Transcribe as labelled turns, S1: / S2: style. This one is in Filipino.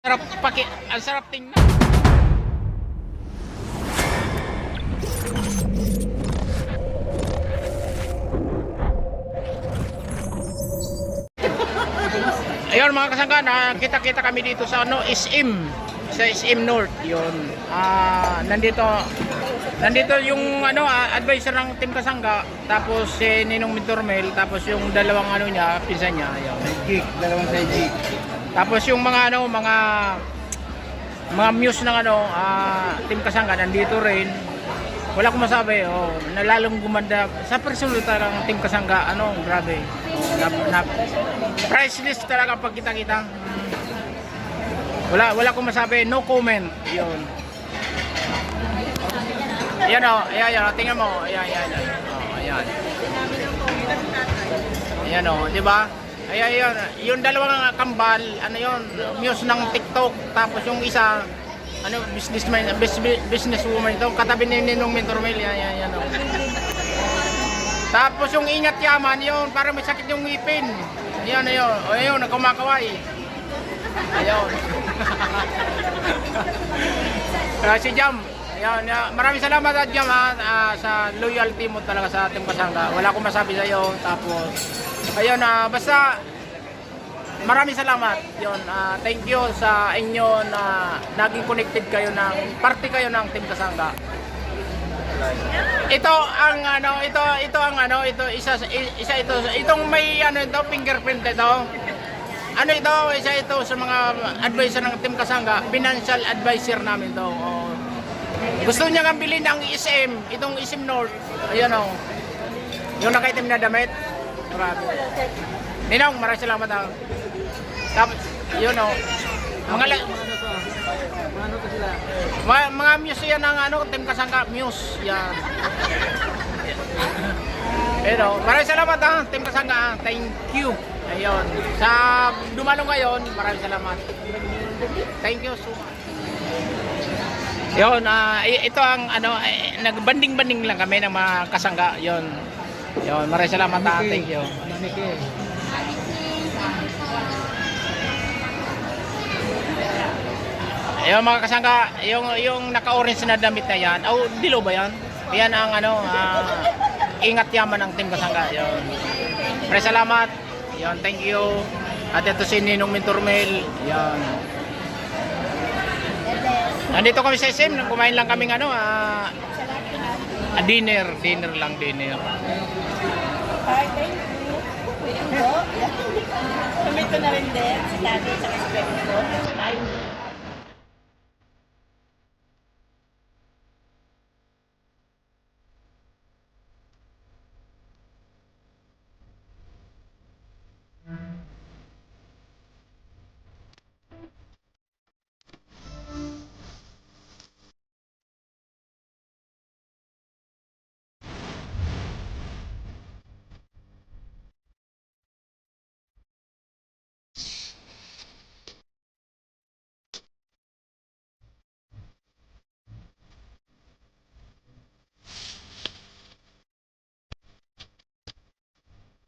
S1: Sarap ang sarap tingnan. Ayun mga kasangga, kita-kita kami dito sa SM, sa SM North. 'Yon. Nandito yung advisor ng Team Kasangga, tapos si Ninong Mintormel, tapos yung dalawang niya, pinsan niya, ayun.
S2: Dalawang sidekick.
S1: Tapos yung mga muse ng Team Kasangga nandito rin. Wala akong masabi, nalalong gumanda sa personal talagang Team Kasangga, grabe. Priceless talaga pag kita-kita. Wala akong masabi, no comment. 'Yon. Ayan ayan, tingnan mo. Ayan. Ayan. Ayan di ba? Ayan, yung dalawang kambal, muse ng TikTok, tapos yung isa businesswoman ito, katabi ni Ninong Mintormel, yan. Tapos yung Ingat Yaman, yun, parang may sakit yung ngipin. Ayun, nagkumakaway. Ayun. Si Jam, maraming salamat Jam sa loyalty mo talaga sa Team Kasangga. Wala akong masabi sa iyo. Tapos, ayun, basta maraming salamat. Yun, thank you sa inyo na naging connected kayo party kayo ng Team Kasangga. Itong may fingerprint ito. Isa ito sa mga advisor ng Team Kasangga, financial advisor namin to. Gusto niya nga bilhin ang SM, itong SM North. Ayun yung nakaitim na damit. Grabe. Ninong, maraming salamat Tapos, yun mga muse yan ng Team Kasangga, muse. Yan. Maraming salamat Team Kasangga. Thank you. Ayun. Sa dumalo ngayon, maraming salamat. Thank you so much. Yun, ito ang nagbanding-banding lang kami ng mga kasangga. Yun, maraming salamat Thank you. Ayun mga kasangga, yung naka-orange na damit na yan, dilo ba yan? Yan ang Ingat Yaman ng Team Kasangga. Yun. Maraming salamat. Yun, thank you. At ito si Ninong Mintormel. Yan. Nandito kami sa SM, kumain lang kaming dinner lang.
S3: Thank you. Ito na rin din, si Daddy, sa respect ko.